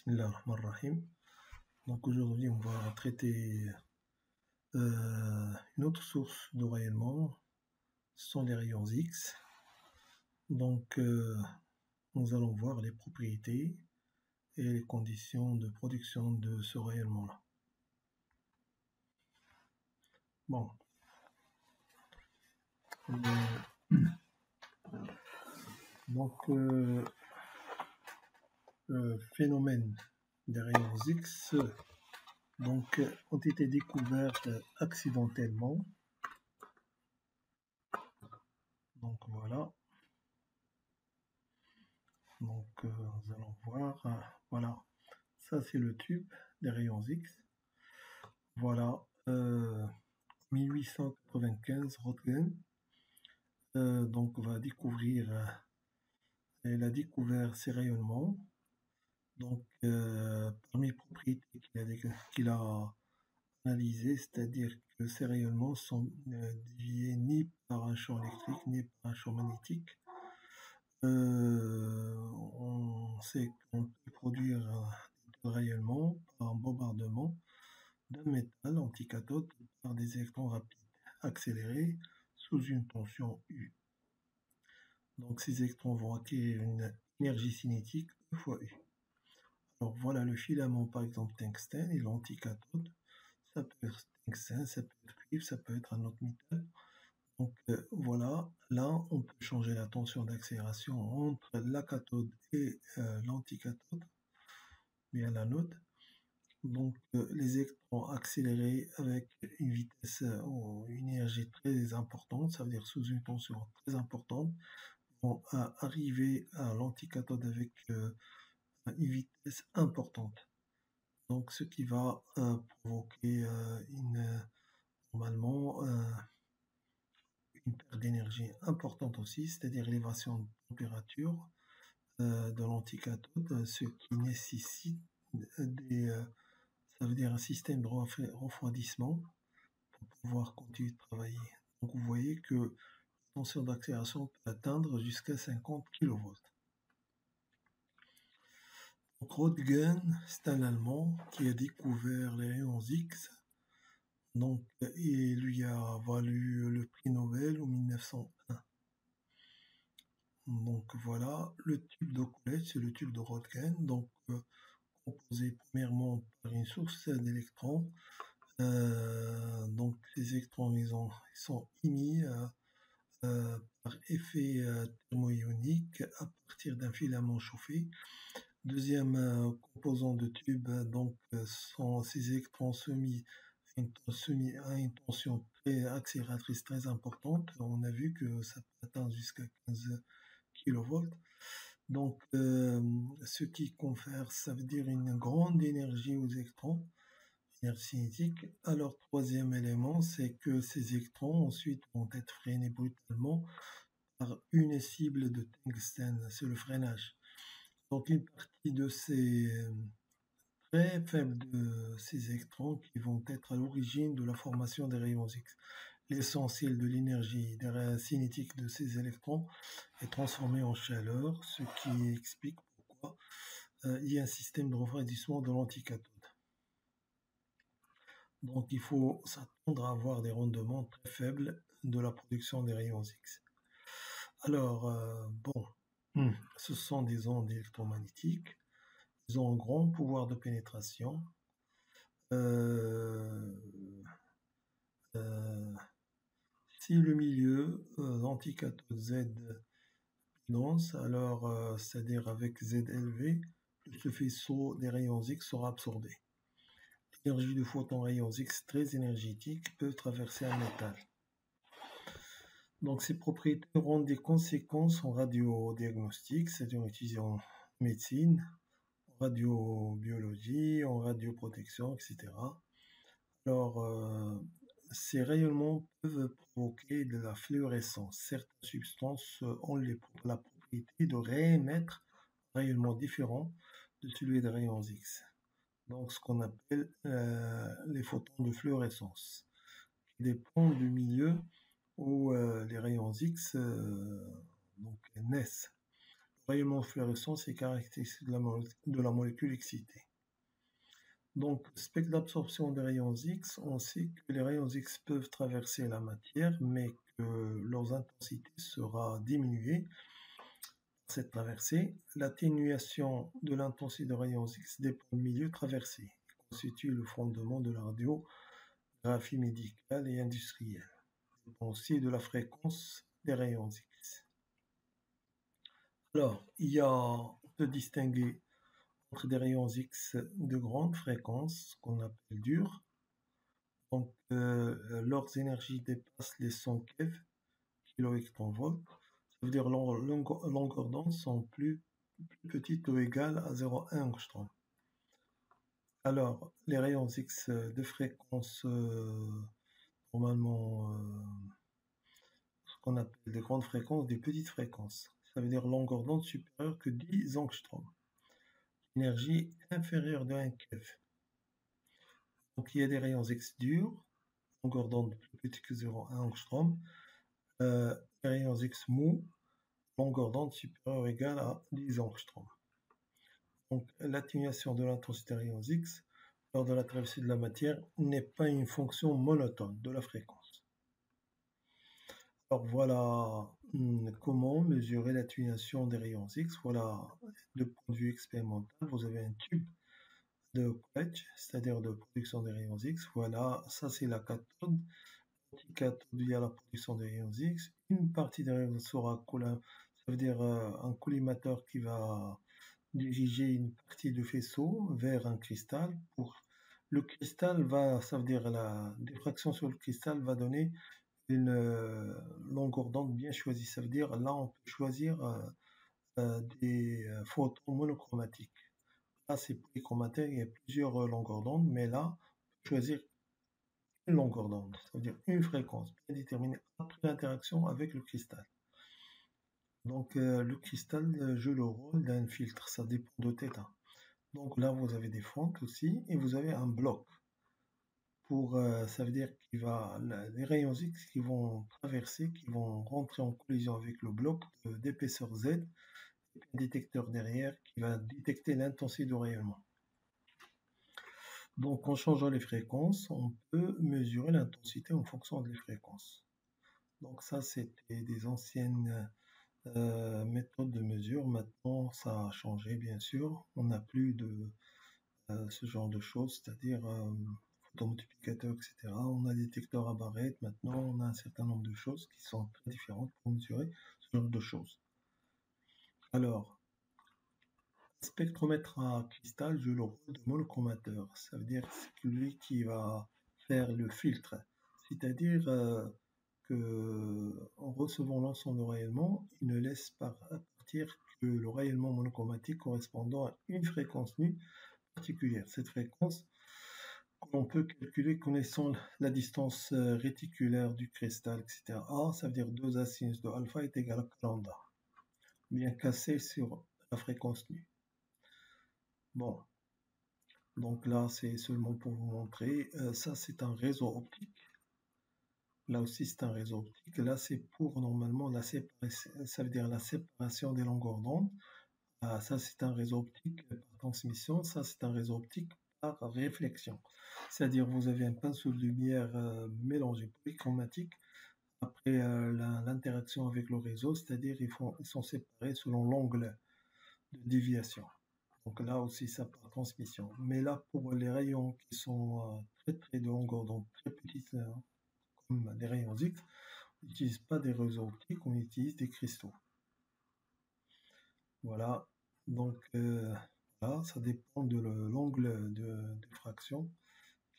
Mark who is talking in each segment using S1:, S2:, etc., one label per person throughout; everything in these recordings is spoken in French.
S1: Bismillah ar-Rahman ar-Rahim. Donc aujourd'hui, on va traiter une autre source de rayonnement, ce sont les rayons X. Donc nous allons voir les propriétés et les conditions de production de ce rayonnement-là. Bon. Donc le phénomène des rayons X donc, ont été découverts accidentellement. Donc voilà. Donc nous allons voir. Voilà. Ça c'est le tube des rayons X. Voilà. 1895, Röntgen donc va découvrir. Elle a découvert ces rayonnements. Donc parmi les propriétés qu'il a analysées, c'est-à-dire que ces rayonnements sont déviés ni par un champ électrique ni par un champ magnétique. On sait qu'on peut produire des rayonnements par un bombardement d'un métal anticathode par des électrons rapides accélérés sous une tension U. Donc ces électrons vont acquérir une énergie cinétique E fois U. Alors voilà le filament par exemple tungstène et l'anticathode. Ça peut être tungstène, ça peut être cuivre, ça peut être un autre métal. Donc voilà, là on peut changer la tension d'accélération entre la cathode et l'anticathode, bien l'anode. Donc les électrons accélérés avec une vitesse ou une énergie très importante, ça veut dire sous une tension très importante, vont arriver à l'anticathode avec une vitesse importante. Donc ce qui va provoquer normalement une perte d'énergie importante aussi, c'est-à-dire l'élévation de température de l'anticathode, ce qui nécessite ça veut dire un système de refroidissement pour pouvoir continuer de travailler. Donc vous voyez que la tension d'accélération peut atteindre jusqu'à 50 kV. Donc Röntgen, c'est un Allemand qui a découvert les rayons X. Donc, il lui a valu le prix Nobel en 1901. Donc voilà, le tube de Coulomb, c'est le tube de Röntgen, donc composé premièrement par une source d'électrons. Donc les électrons ils sont émis par effet thermoionique à partir d'un filament chauffé. Deuxième composant de tube, donc sont ces électrons soumis à une tension très accélératrice très importante. On a vu que ça peut atteindre jusqu'à 15 kV. Donc, ce qui confère, ça veut dire une grande énergie aux électrons, énergie cinétique. Alors, troisième élément, c'est que ces électrons ensuite vont être freinés brutalement par une cible de tungstène, c'est le freinage. Donc, une partie de ces très faible de ces électrons qui vont être à l'origine de la formation des rayons X. L'essentiel de l'énergie cinétique de ces électrons est transformé en chaleur, ce qui explique pourquoi il y a un système de refroidissement de l'anticathode. Donc il faut s'attendre à avoir des rendements très faibles de la production des rayons X. Alors, ce sont des ondes électromagnétiques. Ils ont un grand pouvoir de pénétration. Si le milieu l'anticathode Z dense, alors c'est-à-dire avec Z élevé, le faisceau des rayons X sera absorbé. L'énergie du photon rayons X très énergétique peut traverser un métal. Donc ces propriétés auront des conséquences en radiodiagnostic, c'est-à-dire utilisé en médecine, en radiobiologie, en radioprotection, etc. Alors ces rayonnements peuvent provoquer de la fluorescence. Certaines substances ont la propriété de réémettre un rayonnement différent de celui des rayons X. Donc ce qu'on appelle les photons de fluorescence, qui dépendent du milieu où les rayons X donc, naissent. rayonnement fluorescent, c'est caractéristique de la molécule excitée. Donc, spectre d'absorption des rayons X, on sait que les rayons X peuvent traverser la matière, mais que leur intensité sera diminuée par cette traversée. L'atténuation de l'intensité des rayons X dépend du milieu traversé et constitue le fondement de la radiographie médicale et industrielle. Il dépend aussi de la fréquence des rayons X. Alors, on peut distinguer entre des rayons X de grande fréquence, qu'on appelle durs. Donc, leurs énergies dépassent les 100 keV, kV. Ça veut dire leurs longueurs d'onde sont plus petites ou égales à 0,1 angstrom. Alors, les rayons X de fréquence, normalement, ce qu'on appelle des grandes fréquences, des petites fréquences. Ça veut dire longueur d'onde supérieure que 10 angstroms. Énergie inférieure de 1 keV. Donc, il y a des rayons X durs, longueur d'onde plus petite que 0,1 angstrom. Les rayons X mous, longueur d'onde supérieure ou égale à 10 angstroms. Donc, l'atténuation de l'intensité des rayons X lors de la traversée de la matière n'est pas une fonction monotone de la fréquence. Alors voilà comment mesurer l'atténuation des rayons X. Voilà, de point de vue expérimental, vous avez un tube de College, c'est-à-dire de production des rayons X. Voilà, ça c'est la cathode. L'anticathode, il y a la production des rayons X. Une partie des rayons sera ça veut dire un collimateur qui va diriger une partie du faisceau vers un cristal. Le cristal ça veut dire la diffraction sur le cristal va donner une longueur d'onde bien choisie. Ça veut dire là on peut choisir des photons monochromatiques. Là c'est polychromatique, il y a plusieurs longueurs d'onde, mais là on peut choisir une longueur d'onde, ça veut dire une fréquence bien déterminée après l'interaction avec le cristal. Donc le cristal joue le rôle d'un filtre, ça dépend de θ. Donc là vous avez des fentes aussi et vous avez un bloc. Ça veut dire les rayons X qui vont traverser, qui vont rentrer en collision avec le bloc d'épaisseur Z, et un détecteur derrière qui va détecter l'intensité du rayonnement. Donc en changeant les fréquences, on peut mesurer l'intensité en fonction des fréquences. Donc ça, c'était des anciennes méthodes de mesure. Maintenant, ça a changé, bien sûr. On n'a plus de ce genre de choses, c'est-à-dire photomultiplicateur, etc. On a des détecteurs à barrettes. Maintenant, on a un certain nombre de choses qui sont très différentes pour mesurer ce genre de choses. Alors, un spectromètre à cristal joue le rôle de monochromateur. Ça veut dire que c'est lui qui va faire le filtre. C'est-à-dire que en recevant l'ensemble de rayonnement, il ne laisse partir que le rayonnement monochromatique correspondant à une fréquence nue particulière. Cette fréquence qu'on peut calculer connaissant la distance réticulaire du cristal, etc. A, ça veut dire 2A sinus de alpha est égal à lambda, bien cassé sur la fréquence nue. Bon, donc là c'est seulement pour vous montrer, ça c'est un réseau optique. Là aussi c'est un réseau optique. Là c'est pour normalement ça veut dire la séparation des longueurs d'onde. Ça c'est un réseau optique par transmission, ça c'est un réseau optique par réflexion. C'est-à-dire vous avez un pinceau de lumière mélangé polychromatique après l'interaction avec le réseau, c'est-à-dire ils sont séparés selon l'angle de déviation. Donc là aussi ça par transmission. Mais là pour les rayons qui sont très de longueur d'onde très petites, comme des rayons X, on n'utilise pas des réseaux optiques, on utilise des cristaux. Voilà, donc là, ça dépend de l'angle de diffraction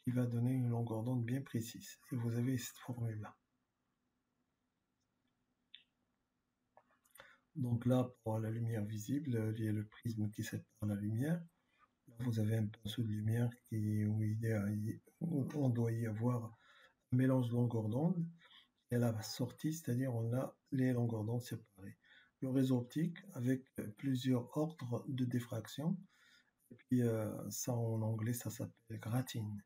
S1: qui va donner une longueur d'onde bien précise. Et vous avez cette formule-là. Donc là, pour la lumière visible, il y a le prisme qui sépare la lumière. Là, vous avez un pinceau de lumière où on doit y avoir un mélange de longueurs d'onde. Et à la sortie, c'est-à-dire on a les longueurs d'onde séparées. Le réseau optique avec plusieurs ordres de diffraction. Et puis ça en anglais, ça s'appelle gratine.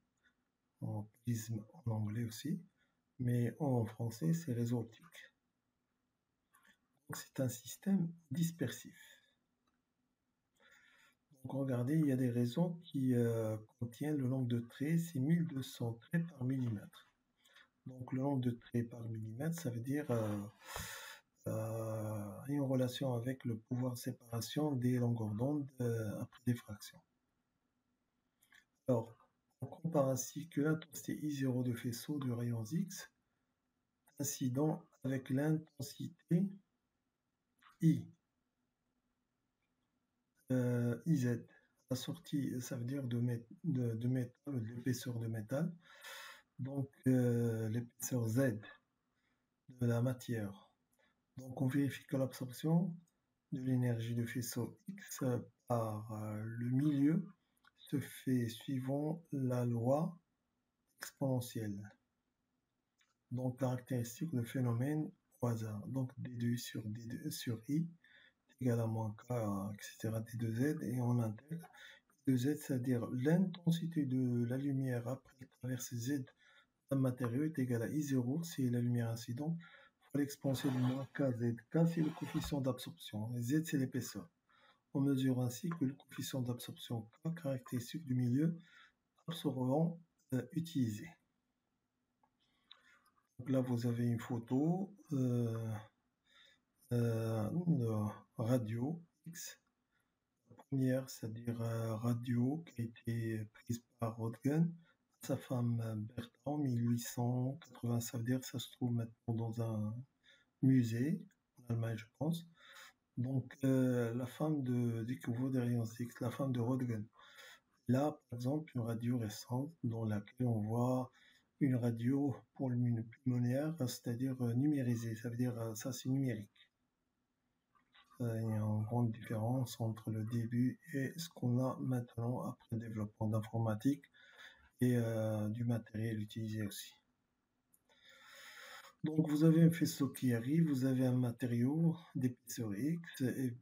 S1: En prisme en anglais aussi. Mais en français, c'est réseau optique. Donc c'est un système dispersif. Donc regardez, il y a des réseaux qui contiennent le nombre de traits, c'est 1200 traits par millimètre. Donc le nombre de traits par millimètre, ça veut dire en relation avec le pouvoir de séparation des longueurs d'onde après diffraction. Alors, on compare ainsi que l'intensité I0 de faisceau de rayons X incident avec l'intensité I, IZ. La sortie, ça veut dire de métal, de l'épaisseur de métal. Donc, l'épaisseur Z de la matière. Donc, on vérifie que l'absorption de l'énergie de faisceau X par le milieu se fait suivant la loi exponentielle. Donc, caractéristique de phénomène au hasard. Donc, D2 sur D2 sur I est égal à moins K, etc. D2Z, et on intègre D2Z, c'est-à-dire l'intensité de la lumière après traverser Z d'un matériau est égale à I0, c'est la lumière incidente, fois l'exponentielle de moins KZ. K, c'est le coefficient d'absorption, et Z, c'est l'épaisseur. On mesure ainsi que le coefficient d'absorption K, caractéristique du milieu absorbant utilisé. Donc là, vous avez une photo de radio X. La première, c'est-à-dire radio qui a été prise par Röntgen, sa femme Bertha en 1880. Ça veut dire que ça se trouve maintenant dans un musée en Allemagne, je pense. Donc, la femme de découverte des rayons X, la femme de Röntgen. Là, par exemple, une radio récente dans laquelle on voit une radio pour le pulmonaire, c'est-à-dire numérisée. Ça veut dire ça, c'est numérique. Il y a une grande différence entre le début et ce qu'on a maintenant après le développement d'informatique et du matériel utilisé aussi. Donc, vous avez un faisceau qui arrive, vous avez un matériau d'épaisseur X et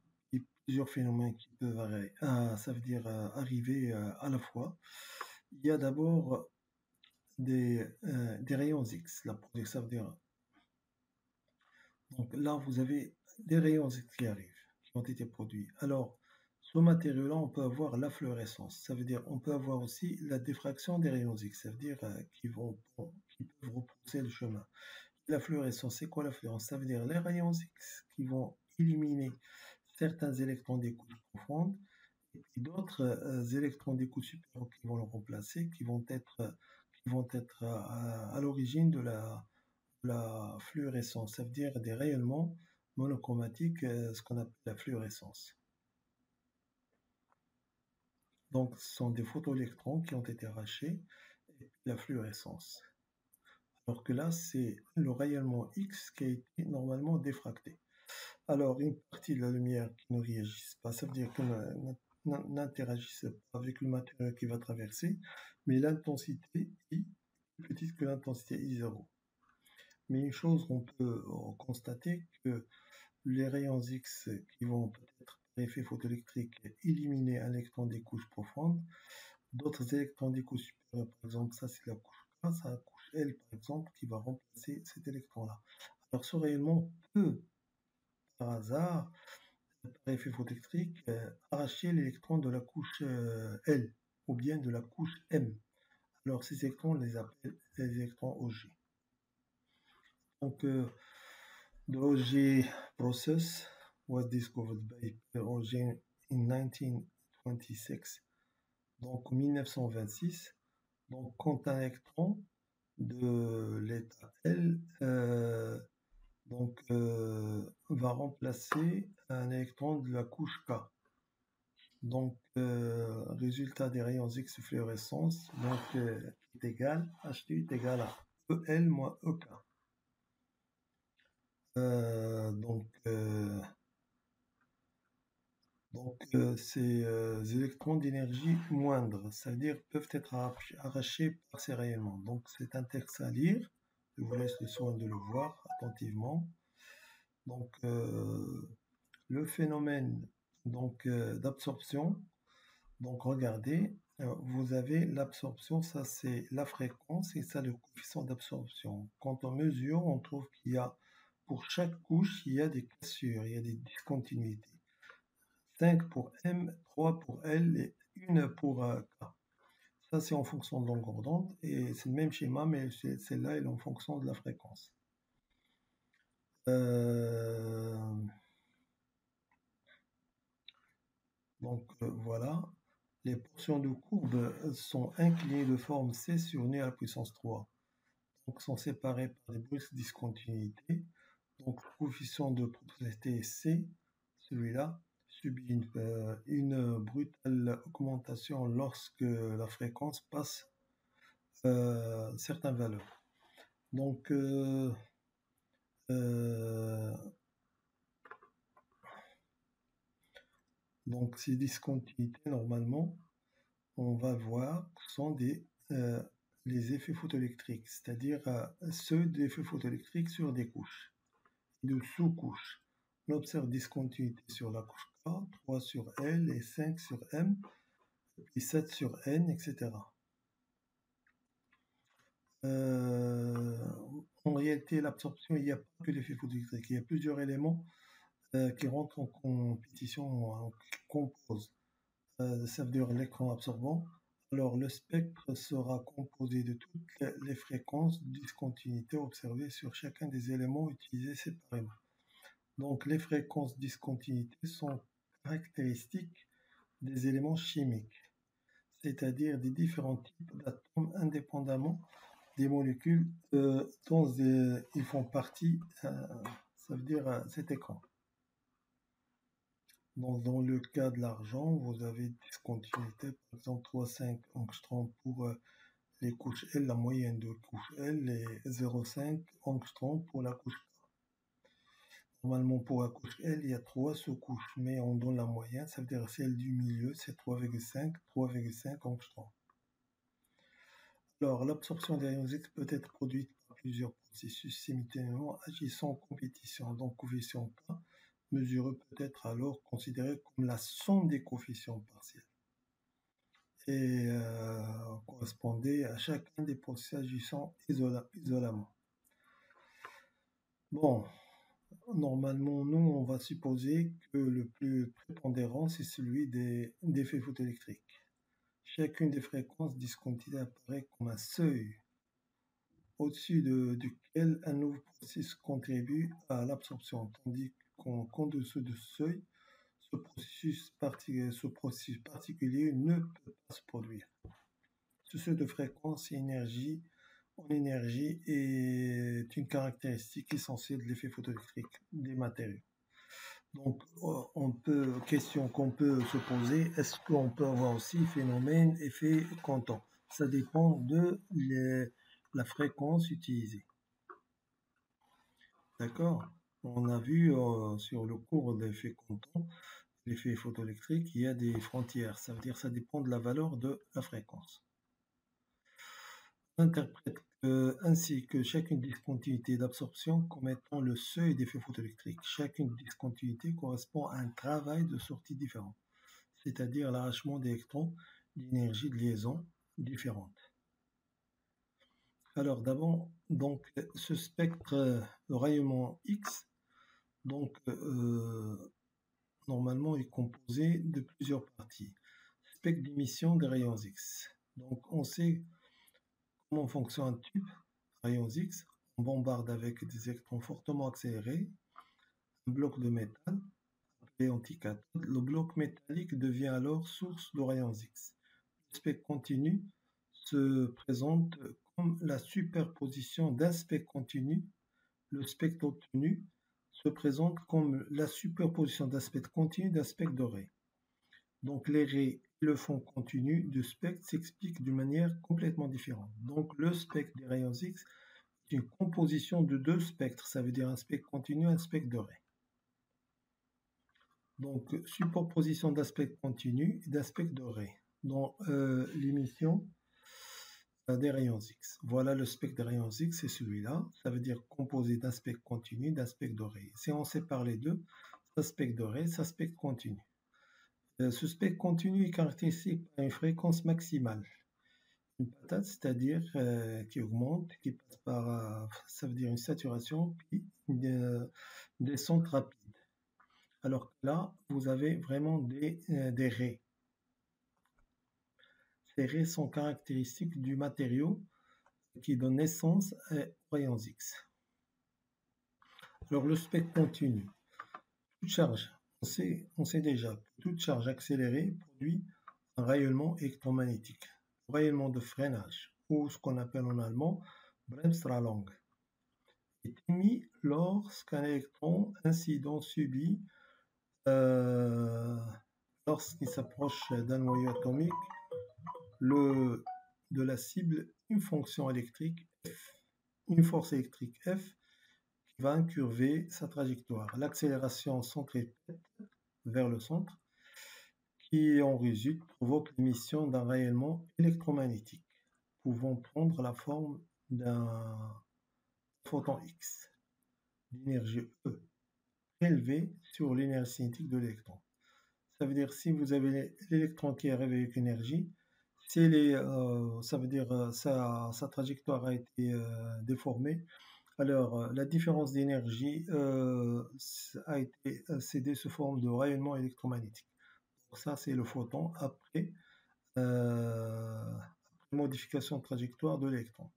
S1: plusieurs phénomènes qui peuvent arriver, ça veut dire arriver à la fois. Il y a d'abord des rayons X, ça veut dire. Donc là, vous avez des rayons X qui arrivent, qui ont été produits. Alors, ce matériau-là, on peut avoir la fluorescence. Ça veut dire on peut avoir aussi la diffraction des rayons X. Ça veut dire qu'ils peuvent repousser le chemin. La fluorescence, c'est quoi la fluorescence? Ça veut dire les rayons X qui vont éliminer certains électrons des couches profondes et puis d'autres électrons des couches supérieures qui vont le remplacer, qui vont être à l'origine de la fluorescence. Ça veut dire des rayonnements monochromatiques, ce qu'on appelle la fluorescence. Donc, ce sont des photoélectrons qui ont été arrachés et la fluorescence. Alors que là, c'est le rayonnement X qui a été normalement diffracté. Alors, une partie de la lumière qui ne réagisse pas, ça veut dire qu'elle n'interagisse pas avec le matériau qui va traverser, mais l'intensité I est plus petite que l'intensité I0. Mais une chose, on peut constater que les rayons X qui vont peut-être par effet photoélectrique éliminer un électron des couches profondes, d'autres électrons des couches supérieures, par exemple, ça c'est la couche K, c'est la couche L par exemple, qui va remplacer cet électron-là. Alors ce rayonnement peut, par hasard, par effet photoélectrique, arracher l'électron de la couche L ou bien de la couche M. Alors ces électrons, on les appelle les électrons Auger. Donc the Auger process was discovered by Auger in 1926. Donc en 1926, donc quand un électron de l'état L va remplacer un électron de la couche K. Donc, résultat des rayons X fluorescence, donc est égal, HT est égal à EL moins EK. Ces électrons d'énergie moindre, ça veut dire peuvent être arrachés par ces rayonnements. Donc, c'est un texte à lire. Je vous laisse le soin de le voir attentivement. Donc, le phénomène d'absorption. Donc, regardez, vous avez l'absorption, ça c'est la fréquence et ça le coefficient d'absorption. Quand on mesure, on trouve qu'il y a, pour chaque couche, il y a des cassures, il y a des discontinuités. 5 pour M, 3 pour L et 1 pour K. Ça, c'est en fonction de longueur d'onde et c'est le même schéma, mais celle-là, elle est en fonction de la fréquence. Donc voilà, les portions de courbe sont inclinées de forme C sur nu à la puissance 3. Donc sont séparées par des brusques discontinuités. Donc le coefficient de propriété C, celui-là, subit une brutale augmentation lorsque la fréquence passe certaines valeurs. Donc ces discontinuités, normalement, on va voir sont les effets photoélectriques, c'est-à-dire ceux d'effets photoélectriques sur des couches, de sous-couches. On observe discontinuité sur la couche K, 3 sur L et 5 sur M, puis 7 sur N, etc. En réalité, l'absorption, il n'y a pas que l'effet photoélectrique, il y a plusieurs éléments qui rentrent en compétition, qui composent. Ça veut dire l'écran absorbant. Alors, le spectre sera composé de toutes les fréquences de discontinuité observées sur chacun des éléments utilisés séparément. Donc, les fréquences de discontinuité sont caractéristiques des éléments chimiques, c'est-à-dire des différents types d'atomes indépendamment des molécules dont ils font partie, ça veut dire cet écran. Dans le cas de l'argent, vous avez discontinuité, par exemple 3,5 angstroms pour les couches L, la moyenne de couche L, et 0,5 angstroms pour la couche K. Normalement, pour la couche L, il y a 3 sous-couches, mais on donne la moyenne, ça veut dire celle du milieu, c'est 3,5 angstroms. Alors, l'absorption des rayons X peut être produite par plusieurs processus simultanément agissant en compétition. Donc, coefficient K mesuré peut être alors considéré comme la somme des coefficients partiels et correspondait à chacun des processus agissant isolément. Bon, normalement, nous, on va supposer que le plus prépondérant, c'est celui des effets photoélectriques. Chacune des fréquences discontinuées apparaît comme un seuil au-dessus duquel un nouveau processus contribue à l'absorption, tandis qu'en dessous de ce seuil, ce processus particulier ne peut pas se produire. Ce seuil de fréquence en énergie est une caractéristique essentielle de l'effet photoélectrique des matériaux. Donc, question qu'on peut se poser, est-ce qu'on peut avoir aussi phénomène, effet comptant? Ça dépend de la fréquence utilisée. D'accord? On a vu sur le cours d'effet comptant, l'effet photoélectrique, il y a des frontières. Ça veut dire que ça dépend de la valeur de la fréquence. On interprète ainsi que chacune discontinuité d'absorption comme étant le seuil d'effet photoélectrique. Chacune discontinuité correspond à un travail de sortie différent, c'est-à-dire l'arrachement d'électrons d'énergie de liaison différente. Alors d'abord, donc ce spectre, le rayonnement X, donc normalement est composé de plusieurs parties. Spectre d'émission des rayons X. Donc on sait comment fonctionne un tube rayons X. On bombarde avec des électrons fortement accélérés un bloc de métal appelé anticathode. Le bloc métallique devient alors source de rayons X. Le spectre continu se présente comme la superposition d'un spectre continu. Le spectre obtenu se présente comme la superposition d'un spectre continu d'un spectre de ray. Donc les rays et le fond continu du spectre s'expliquent d'une manière complètement différente. Donc le spectre des rayons X est une composition de deux spectres, ça veut dire un spectre continu et un spectre de ray. Donc superposition d'un spectre continu et d'un spectre de ray dans l'émission des rayons X. Voilà le spectre des rayons X, c'est celui-là. Ça veut dire composé d'un spectre continu, d'un spectre de ray. Si on sépare les deux, ça spectre de ray, ça spectre continu. Ce spectre continu est caractérisé par une fréquence maximale. Une patate, c'est-à-dire qui augmente, qui passe par, ça veut dire une saturation, puis une descente rapide. Alors que là, vous avez vraiment des raies. Ces raies sont caractéristiques du matériau qui donne naissance aux rayons X. Alors le spectre continu. Toute charge, on sait déjà que toute charge accélérée produit un rayonnement électromagnétique, un rayonnement de freinage, ou ce qu'on appelle en allemand Bremsstrahlung, est émis lorsqu'un électron incident subit lorsqu'il s'approche d'un noyau atomique de la cible une fonction électrique F, une force électrique F qui va incurver sa trajectoire. L'accélération centripète vers le centre qui en résulte provoque l'émission d'un rayonnement électromagnétique pouvant prendre la forme d'un photon X d'énergie E prélevé sur l'énergie cinétique de l'électron. Ça veut dire si vous avez l'électron qui arrive avec énergie, ça veut dire sa trajectoire a été déformée. Alors la différence d'énergie a été cédée sous forme de rayonnement électromagnétique. Donc ça c'est le photon après modification de trajectoire de l'électron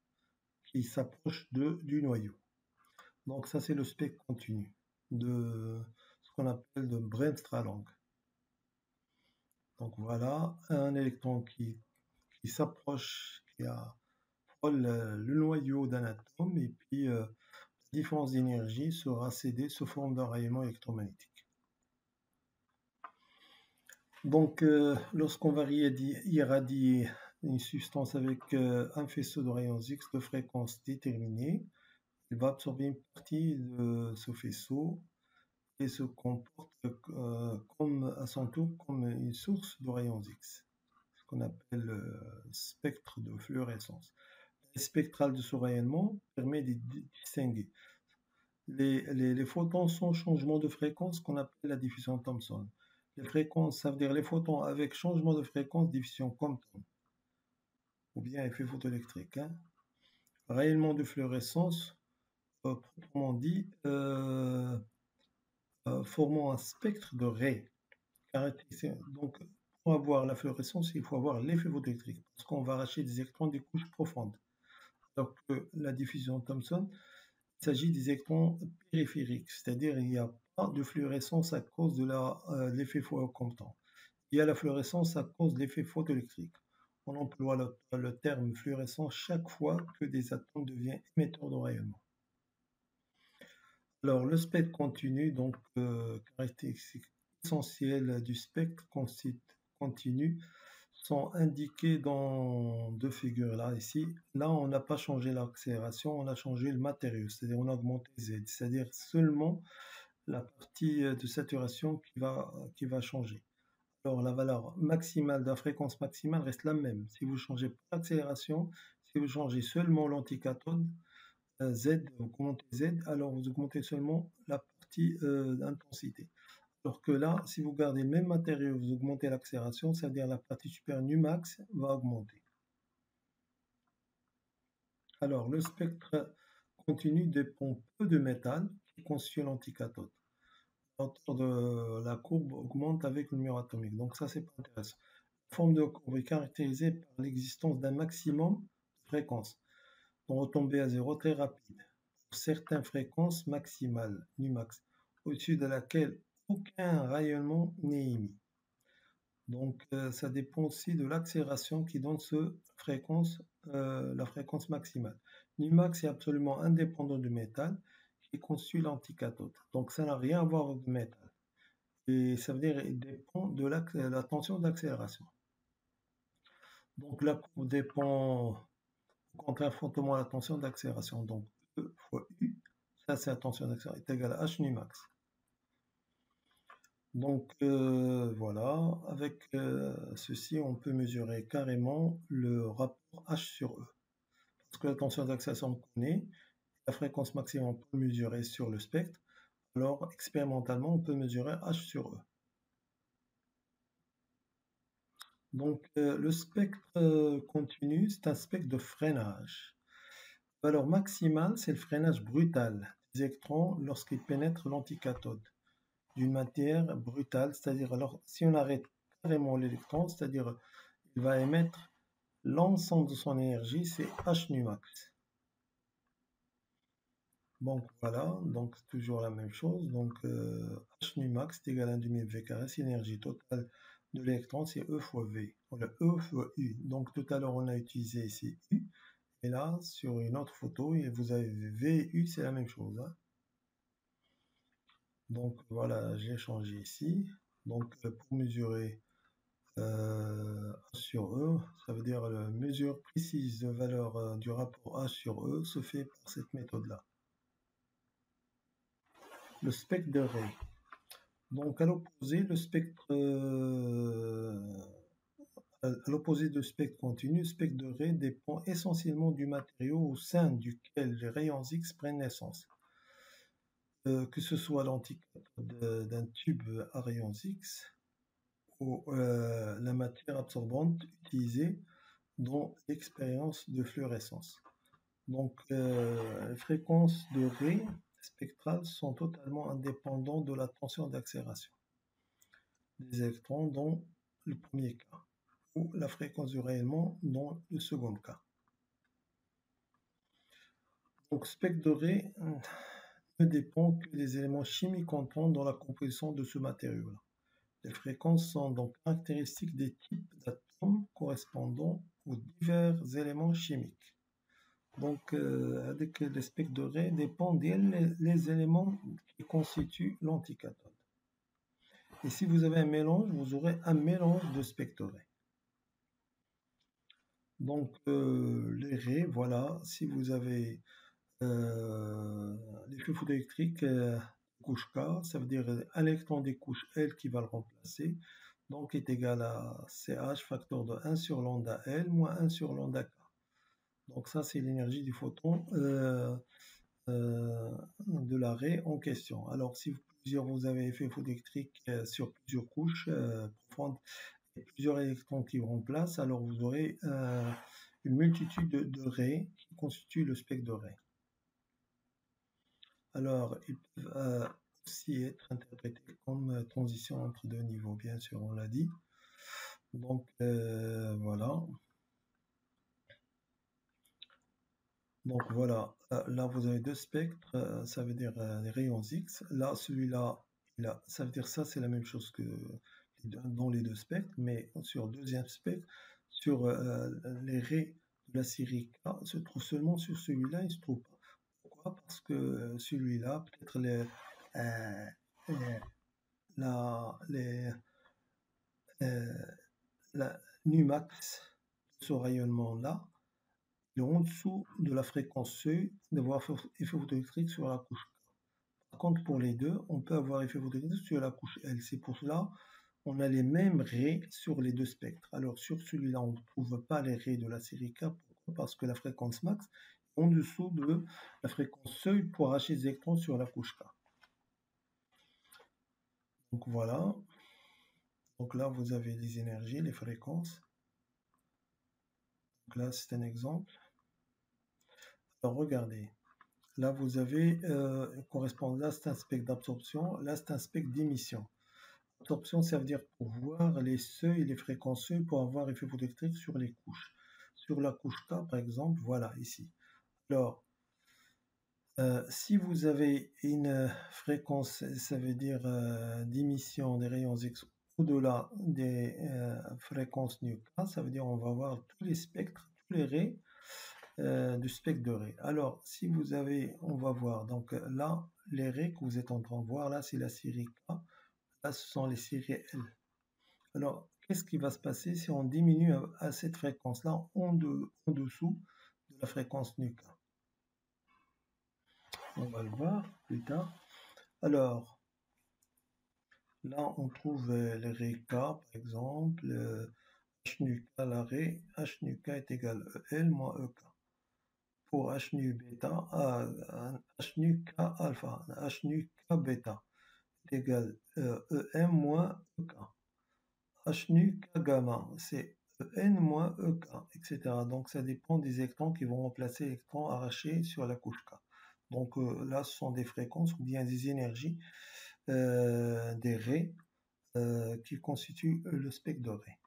S1: qui s'approche du noyau. Donc ça c'est le spectre continu de ce qu'on appelle de Bremsstrahlung. Donc voilà, un électron qui s'approche, qui frôle le noyau d'un atome, et puis la différence d'énergie sera cédée sous forme d'un rayonnement électromagnétique. Donc lorsqu'on va irradier une substance avec un faisceau de rayons X de fréquence déterminée, il va absorber une partie de ce faisceau et se comporte à son tour comme une source de rayons X, ce qu'on appelle le spectre de fluorescence. Le spectral de ce rayonnement permet de distinguer les photons sans changement de fréquence qu'on appelle la diffusion Thomson. Les fréquences, ça veut dire les photons avec changement de fréquence, diffusion Compton, ou bien effet photoélectrique. Rayonnement de fluorescence, proprement dit, formant un spectre de raies. Donc, pour avoir la fluorescence, il faut avoir l'effet photoélectrique, parce qu'on va arracher des électrons des couches profondes. Alors que la diffusion Thomson, il s'agit des électrons périphériques, c'est-à-dire il n'y a pas de fluorescence à cause de l'effet Compton. Il y a la fluorescence à cause de l'effet photoélectrique. On emploie le terme fluorescence chaque fois que des atomes deviennent émetteurs de rayonnement. Alors, le spectre continu, donc caractéristiques essentielles du spectre continu sont indiquées dans deux figures là, ici. Là, on n'a pas changé l'accélération, on a changé le matériau, c'est-à-dire on a augmenté Z, c'est-à-dire seulement la partie de saturation qui va changer. Alors, la valeur maximale de la fréquence maximale reste la même. Si vous changez pas l'accélération, si vous changez seulement l'anticathode, Z, vous augmentez Z, alors vous augmentez seulement la partie d'intensité. Alors que là, si vous gardez le même matériau, vous augmentez l'accélération, c'est-à-dire la partie supérieure Numax va augmenter. Alors, le spectre continu dépend peu de métal qui constitue l'anticathode. La hauteur de la courbe augmente avec le numéro atomique, donc ça c'est pas intéressant. La forme de courbe est caractérisée par l'existence d'un maximum de fréquence, dont retombée à zéro très rapide, pour certaines fréquences maximales, Numax, au-dessus de laquelle aucun rayonnement n'est émis. Donc ça dépend aussi de l'accélération qui donne la fréquence maximale. Numax est absolument indépendant du métal qui constitue l'anticathode. Donc ça n'a rien à voir avec le métal. Et ça veut dire qu'il dépend de la tension d'accélération. Donc la courbe dépend au contraire fortement de la tension d'accélération. Donc E fois U, ça c'est la tension d'accélération, est égal à H Numax. Donc voilà, avec ceci, on peut mesurer carrément le rapport H sur E. Parce que la tension d'accélération on connaît, la fréquence maximum on peut mesurer sur le spectre, alors expérimentalement on peut mesurer H sur E. Donc le spectre continu, c'est un spectre de freinage. La valeur maximale, c'est le freinage brutal des électrons lorsqu'ils pénètrent l'anticathode. d'une matière brutale, c'est-à-dire alors si on arrête carrément l'électron, c'est-à-dire il va émettre l'ensemble de son énergie, c'est h nu max. Donc voilà, donc c'est toujours la même chose. Donc h nu max est égal à 1 demi v carré, c'est l'énergie totale de l'électron, c'est E fois V. Voilà, E fois U. Donc tout à l'heure on a utilisé ici U, et là sur une autre photo, et vous avez VU, c'est la même chose, hein. Donc voilà, j'ai changé ici. Donc pour mesurer A sur E, ça veut dire la mesure précise de valeur du rapport A sur E se fait par cette méthode-là. Le spectre de Rayleigh. Donc à l'opposé, à l'opposé de spectre continu, le spectre de Rayleigh dépend essentiellement du matériau au sein duquel les rayons X prennent naissance. Que ce soit l'anticathode d'un tube à rayons X ou la matière absorbante utilisée dans l'expérience de fluorescence. Donc, les fréquences de Rayleigh spectrales sont totalement indépendantes de la tension d'accélération des électrons dans le premier cas, ou la fréquence du rayonnement dans le second cas. Donc, spectre de Rayleigh ne dépend que des éléments chimiques entrants dans la composition de ce matériau-là. Les fréquences sont donc caractéristiques des types d'atomes correspondant aux divers éléments chimiques. Donc, avec les spectres de Rayleigh dépendent les éléments qui constituent l'anticathode. Et si vous avez un mélange, vous aurez un mélange de spectres de Rayleigh. Donc, les raies, voilà, si vous avez l'effet photoélectrique couche K, ça veut dire un électron des couches L qui va le remplacer, donc est égal à CH facteur de 1 sur lambda L moins 1 sur lambda K. Donc ça, c'est l'énergie du photon de l'arrêt en question. Alors, si vous avez effet photoélectrique sur plusieurs couches profondes et plusieurs électrons qui remplacent, alors vous aurez une multitude de raies qui constituent le spectre de Rayleigh. Alors, ils peuvent aussi être interprétés comme transition entre deux niveaux, bien sûr, on l'a dit. Donc, voilà. Donc voilà, là vous avez deux spectres, ça veut dire les rayons X. Là, celui-là, ça veut dire ça, c'est la même chose que dans les deux spectres, mais sur le deuxième spectre, sur les raies de la série K, se trouve seulement sur celui-là, il ne se trouve pas. Pourquoi? Parce que celui-là, peut-être euh, les- euh, la Numax, ce rayonnement-là, est en dessous de la fréquence seuil d'avoir effet photoélectrique sur la couche K. Par contre, pour les deux, on peut avoir effet photoélectrique sur la couche L. C'est pour cela on a les mêmes raies sur les deux spectres. Alors sur celui-là, on ne trouve pas les raies de la série K. Pourquoi? Parce que la fréquence max est en dessous de la fréquence seuil pour arracher les électrons sur la couche K. Donc voilà. Donc là, vous avez les énergies, les fréquences. Donc là, c'est un exemple. Alors regardez. Là, vous avez là, c'est un spectre d'absorption. Là, c'est un spectre d'émission. Absorption, ça veut dire pour voir les seuils, les fréquences seuils pour avoir effet photoélectrique sur les couches. Sur la couche K, par exemple, voilà, ici. Alors, si vous avez une fréquence, ça veut dire d'émission des rayons X au-delà des fréquences nu K, ça veut dire on va voir tous les spectres, tous les raies du spectre de Rayleigh. Alors, si vous avez, on va voir, donc là, les raies que vous êtes en train de voir, là, c'est la série K, là, ce sont les séries L. Alors, qu'est-ce qui va se passer si on diminue à cette fréquence-là en dessous de la fréquence nu K? On va le voir plus tard. Alors, là, on trouve les raies K, par exemple, H nu K, l'arrêt, H nu K est égal à EL moins EK. Pour H nu bêta, H nu K alpha, H nu K bêta est égal à EM moins EK. H nu K gamma, c'est EN moins EK, etc. Donc ça dépend des électrons qui vont remplacer les électrons arrachés sur la couche K. Donc là, ce sont des fréquences ou bien des énergies des raies qui constituent le spectre de raies.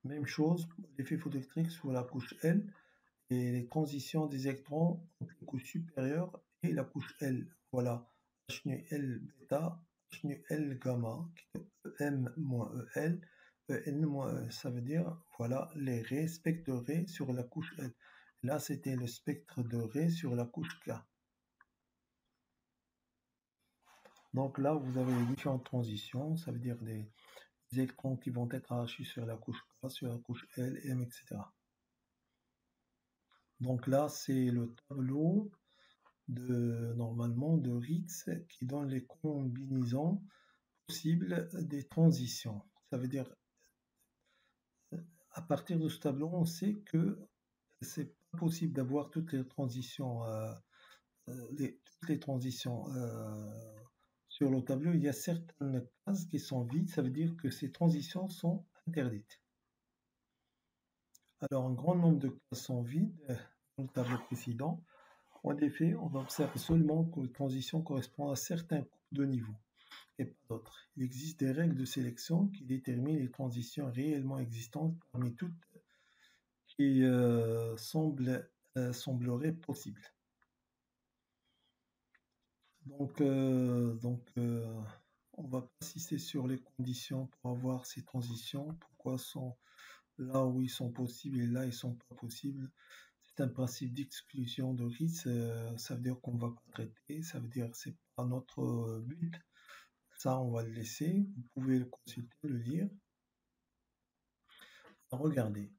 S1: Même chose, l'effet photoélectrique sur la couche L et les transitions des électrons entre la couche supérieure et la couche L. Voilà, H nu L bêta, H nu L gamma, EM moins EL, EN moins E. Ça veut dire, voilà, les raies, spectre de raies sur la couche L. Là, c'était le spectre de raies sur la couche K. Donc là, vous avez les différentes transitions, ça veut dire des électrons qui vont être arrachés sur la couche K, sur la couche L, M, etc. Donc là, c'est le tableau normalement de Ritz qui donne les combinaisons possibles des transitions. Ça veut dire, à partir de ce tableau, on sait que c'est pas possible d'avoir toutes les transitions, toutes les transitions sur le tableau. Il y a certaines cases qui sont vides, ça veut dire que ces transitions sont interdites. Alors, un grand nombre de cases sont vides dans le tableau précédent. En effet, on observe seulement que les transitions correspondent à certains coupes de niveau et pas d'autres. Il existe des règles de sélection qui déterminent les transitions réellement existantes parmi toutes qui sembleraient possibles. Donc, on va insister sur les conditions pour avoir ces transitions, pourquoi sont là où ils sont possibles et là ils sont pas possibles. C'est un principe d'exclusion de Ritz, ça veut dire qu'on ne va pas traiter, ça veut dire que c'est pas notre but. Ça, on va le laisser. Vous pouvez le consulter, le lire. Regardez.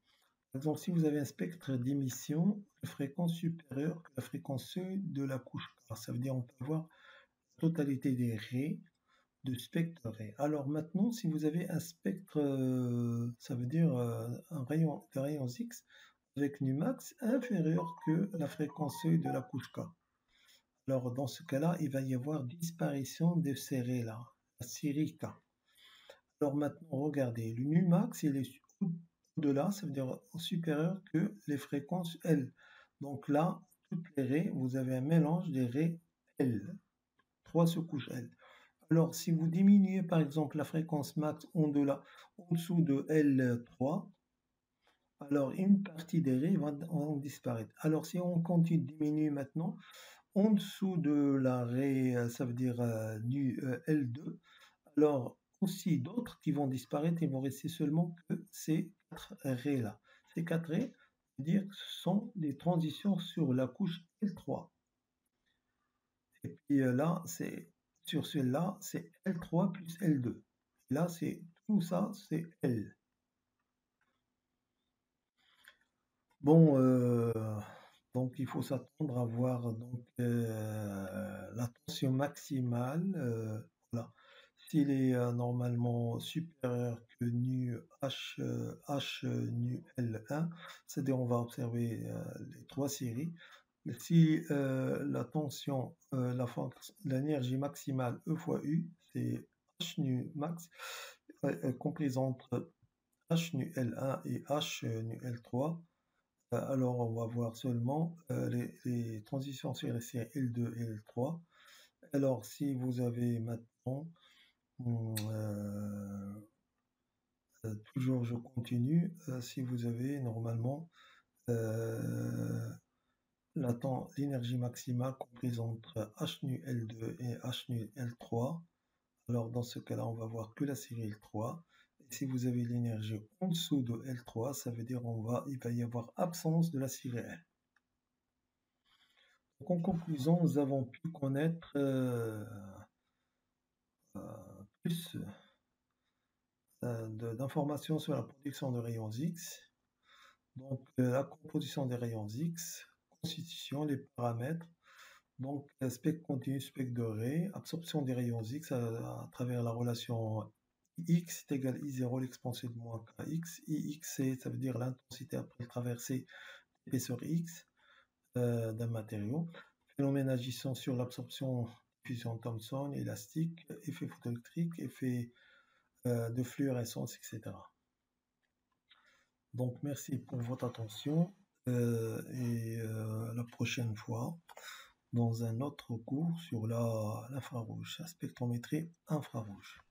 S1: Par exemple, si vous avez un spectre d'émission de fréquence supérieure que la fréquence seuil de la couche K, ça veut dire qu'on peut avoir la totalité des raies de spectre raies. Alors maintenant, si vous avez un spectre, ça veut dire des rayons X avec nu max inférieur que la fréquence seuil de la couche K. Alors dans ce cas-là, il va y avoir disparition de ces raies-là, la série K. Alors maintenant, regardez, le nu max, il est au-delà, ça veut dire supérieur que les fréquences L. Donc là, toutes les raies, vous avez un mélange des raies L, 3 sous-couches L. Alors, si vous diminuez par exemple la fréquence max en dessous de L3, alors une partie des raies vont disparaître. Alors, si on continue de diminuer maintenant, en dessous de la raie, ça veut dire du L2, alors aussi d'autres qui vont disparaître, il vont rester seulement que ces 4 raies-là. Ces 4 raies, dire que ce sont des transitions sur la couche L3. Et puis là, sur celle-là, c'est L3 plus L2. Et là, tout ça, c'est L. Bon, donc il faut s'attendre à voir donc, la tension maximale. Voilà. S'il est normalement supérieur que nu H nu L1, c'est-à-dire on va observer les 3 séries. Si la tension, l'énergie maximale E fois U, c'est H nu max, comprise entre H nu L1 et H nu L3, alors on va voir seulement les transitions sur les séries L2 et L3. Alors si vous avez maintenant, toujours je continue, si vous avez normalement l'énergie maximale comprise entre H nu L2 et H nu L3. Alors dans ce cas-là, on va voir que la série L3. Et si vous avez l'énergie en dessous de L3, ça veut dire il va y avoir absence de la série L. Donc en conclusion, nous avons pu connaître plus d'informations sur la production de rayons X. Donc la composition des rayons X, constitution, les paramètres. Donc, spectre continu, spectre doré, absorption des rayons X à travers la relation X est égal à I0 l'exponentielle de moins KX. IX, ça veut dire l'intensité après traversée d'épaisseur X d'un matériau. Phénomène agissant sur l'absorption, diffusion Thomson, élastique, effet photoélectrique, effet de fluorescence, etc. Donc, merci pour votre attention et la prochaine fois. dans un autre cours sur l'infrarouge, la spectrométrie infrarouge.